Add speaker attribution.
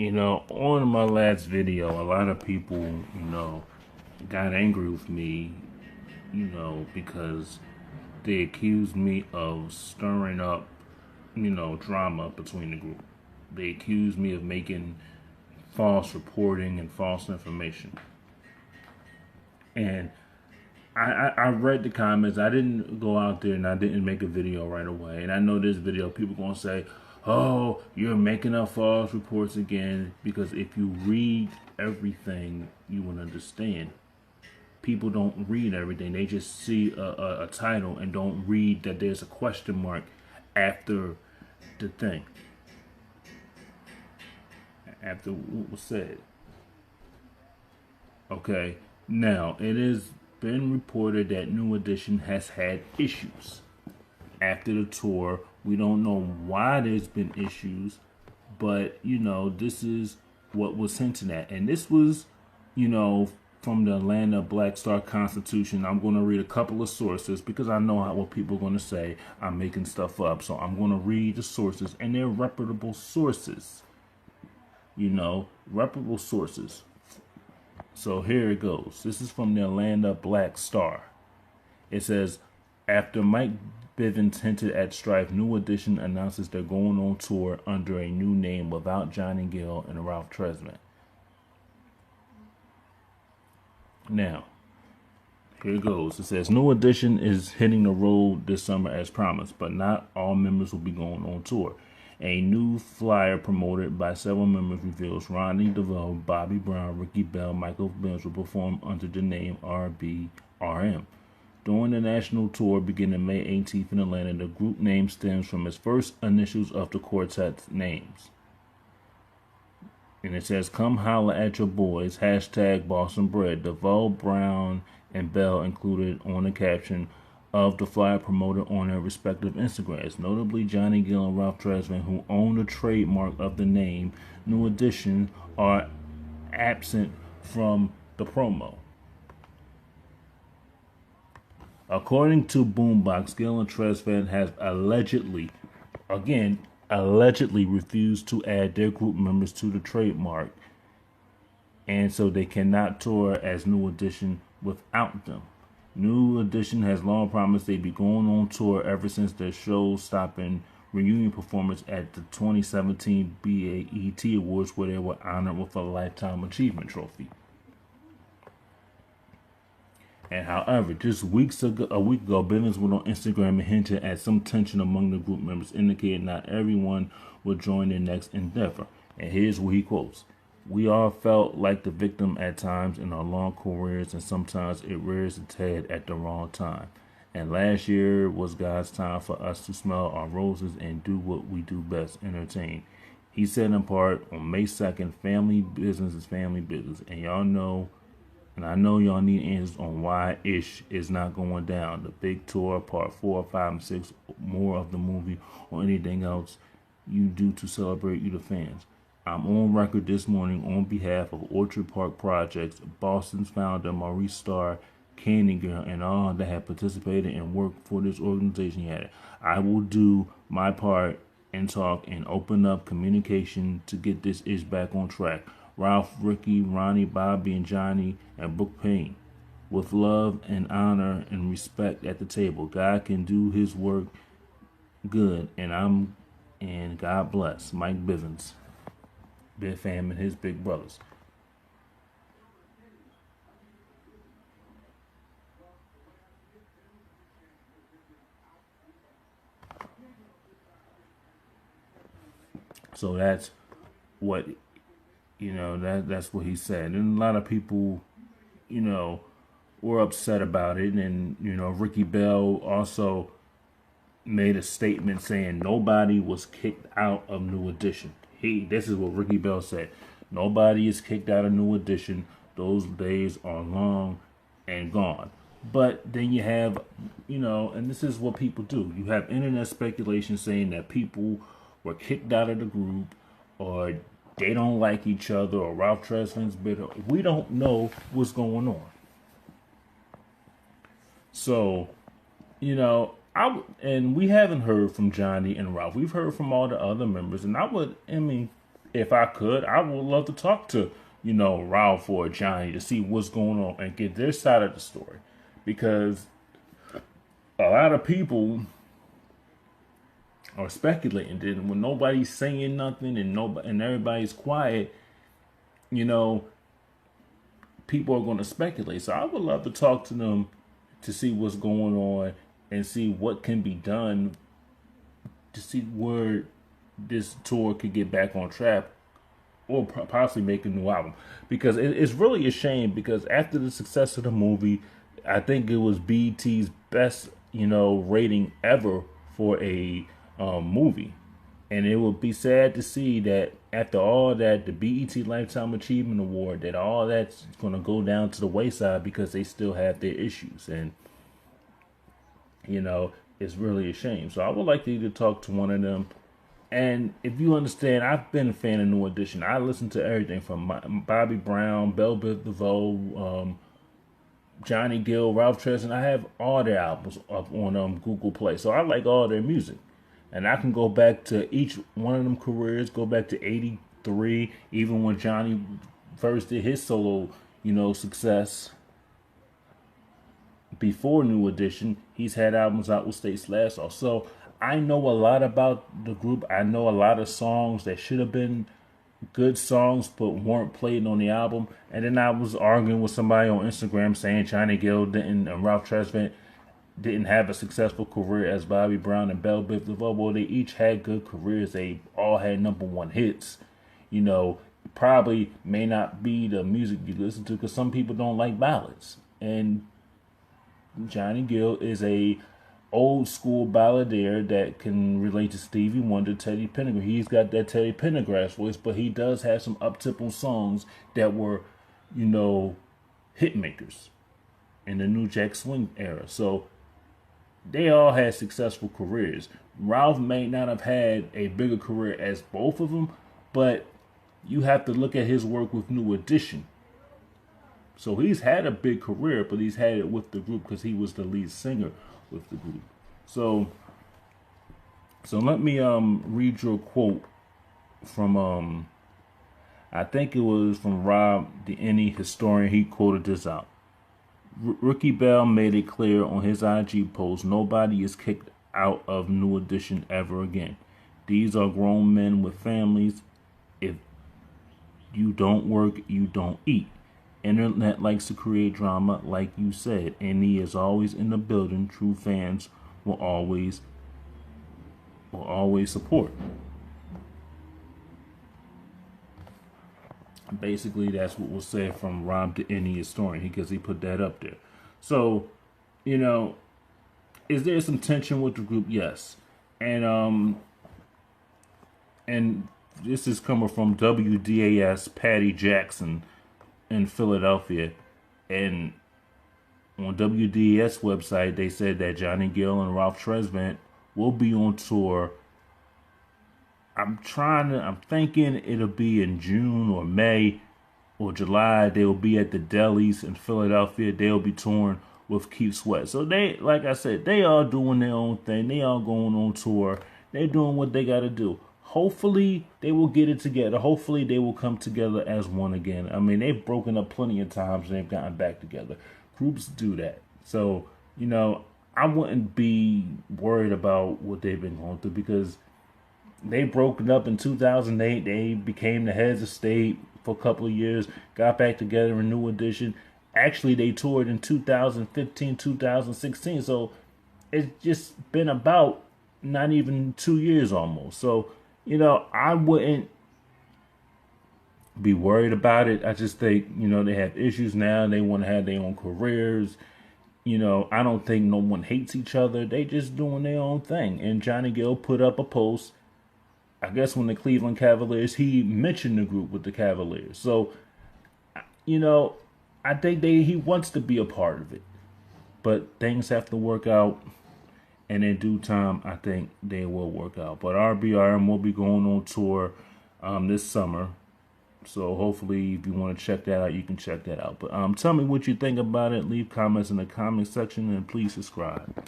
Speaker 1: On my last video, a lot of people, got angry with me, because they accused me of stirring up, drama between the group. They accused me of making false reporting and false information. And I read the comments. I didn't go out there and I didn't make a video right away. And I know this video, people going to say, oh, you're making up false reports again. Because if you read everything, you will understand. People don't read everything. They just see a title and don't read that there's a question mark after the thing. After what was said. Okay. Now, it has been reported that New Edition has had issues after the tour. We don't know why there's been issues, but, this is what was hinted at. And this was, from the Atlanta Black Star Constitution. I'm going to read a couple of sources because I know what people are going to say. I'm making stuff up. So I'm going to read the sources, and they're reputable sources. Reputable sources. So here it goes. This is from the Atlanta Black Star. It says, after Mike Bivens hinted at strife, New Edition announces they're going on tour under a new name without Johnny Gill and Ralph Tresvant. Now, here it goes. It says, New Edition is hitting the road this summer as promised, but not all members will be going on tour. A new flyer promoted by several members reveals Ronnie DeVoe, Bobby Brown, Ricky Bell, Michael Benz will perform under the name RBRM. During the national tour beginning May 18th in Atlanta, the group name stems from its first initials of the quartet's names. And it says, come holla at your boys, hashtag Boston Bread. DeVoe, Brown, and Bell included on the caption of the flyer promoted on their respective Instagrams. Notably, Johnny Gill and Ralph Tresvant, who own the trademark of the name New Edition, are absent from the promo. According to Boombox, Gill and Tresvant have allegedly refused to add their group members to the trademark, and so they cannot tour as New Edition without them. New Edition has long promised they'd be going on tour ever since their show-stopping reunion performance at the 2017 BET Awards, where they were honored with a Lifetime Achievement Trophy. And however, just a week ago, Bivens went on Instagram and hinted at some tension among the group members, indicating not everyone will join their next endeavor. And here's what he quotes. We all felt like the victim at times in our long careers, and sometimes it rears its head at the wrong time. And last year was God's time for us to smell our roses and do what we do best, entertain. He said in part on May 2nd, family business is family business. And y'all know, and I know y'all need answers on why Ish is not going down. The big tour, part 4, 5, and 6, more of the movie, or anything else you do to celebrate you, the fans. I'm on record this morning on behalf of Orchard Park Projects, Boston's founder Maurice Starr, Candy Girl, and all that have participated and worked for this organization yet. I will do my part and talk and open up communication to get this Ish back on track. Ralph, Ricky, Ronnie, Bobby, and Johnny, and Brooke Payne. With love and honor and respect at the table. God can do his work good, and God bless Mike Bivens, Big Fam, and his big brothers. So that's what that's what he said. And a lot of people, were upset about it. And, Ricky Bell also made a statement saying nobody was kicked out of New Edition. This is what Ricky Bell said. Nobody is kicked out of New Edition. Those days are long and gone. But then you have, and this is what people do. You have internet speculation saying that people were kicked out of the group, or they don't like each other, or Ralph Tresvant's bitter. We don't know what's going on. So, and we haven't heard from Johnny and Ralph. We've heard from all the other members, and if I could, I would love to talk to, Ralph or Johnny to see what's going on and get their side of the story. Because a lot of people are speculating that when nobody's saying nothing and everybody's quiet, you know, people are going to speculate. So I would love to talk to them to see what's going on and see what can be done to see where this tour could get back on track or possibly make a new album. Because it's really a shame, because after the success of the movie, I think it was BET's best, rating ever for a movie. And it would be sad to see that after all that, the BET Lifetime Achievement Award, that all that's going to go down to the wayside because they still have their issues. And, it's really a shame. So I would like to either talk to one of them. And if you understand, I've been a fan of New Edition. I listen to everything from Bobby Brown, Belle Biv DeVoe, Johnny Gill, Ralph Tresvant. I have all their albums up on Google Play. So I like all their music. And I can go back to each one of them careers, go back to 83, even when Johnny first did his solo, success. Before New Edition, he's had albums out with State Slash off. So I know a lot about the group. I know a lot of songs that should have been good songs but weren't played on the album. And then I was arguing with somebody on Instagram saying Johnny Gill didn't and Ralph Tresvant didn't have a successful career as Bobby Brown and Belle Biv DeVoe. Well, they each had good careers. They all had #1 hits. Probably may not be the music you listen to because some people don't like ballads. And Johnny Gill is a old school balladeer that can relate to Stevie Wonder, Teddy Pendergrass. He's got that Teddy Pendergrass voice, but he does have some up-tempo songs that were, hit makers in the New Jack Swing era. So they all had successful careers. Ralph may not have had a bigger career as both of them, but you have to look at his work with New Edition. So he's had a big career, but he's had it with the group because he was the lead singer with the group. So let me read you a quote from I think it was from Rob the NE historian. He quoted this out. Ricky Bell made it clear on his IG post, nobody is kicked out of New Edition ever again. These are grown men with families. If you don't work, you don't eat. Internet likes to create drama, like you said. NE is always in the building. True fans will always support. Basically, that's what was said from Rob the NE historian, because he put that up there. So, is there some tension with the group? Yes, and this is coming from WDAS Patty Jackson in Philadelphia, and on WDAS website they said that Johnny Gill and Ralph Tresvant will be on tour. I'm thinking it'll be in June or May or July. They'll be at the delis in Philadelphia. They'll be touring with Keith Sweat. So they, like I said, they are doing their own thing. They are going on tour. They're doing what they got to do. Hopefully they will get it together. Hopefully they will come together as one again. I mean, they've broken up plenty of times and they've gotten back together. Groups do that. So, I wouldn't be worried about what they've been going through, because they broken up in 2008. They became the heads of state for a couple of years, got back together in New Edition. Actually, they toured in 2015, 2016. So it's just been about not even 2 years almost. So, I wouldn't be worried about it. I just think, they have issues now. They want to have their own careers. I don't think no one hates each other. They just doing their own thing. And Johnny Gill put up a post, I guess when the Cleveland Cavaliers, he mentioned the group with the Cavaliers. So, I think he wants to be a part of it. But things have to work out. And in due time, I think they will work out. But RBRM will be going on tour this summer. So hopefully, if you want to check that out, you can check that out. But tell me what you think about it. Leave comments in the comment section, and please subscribe.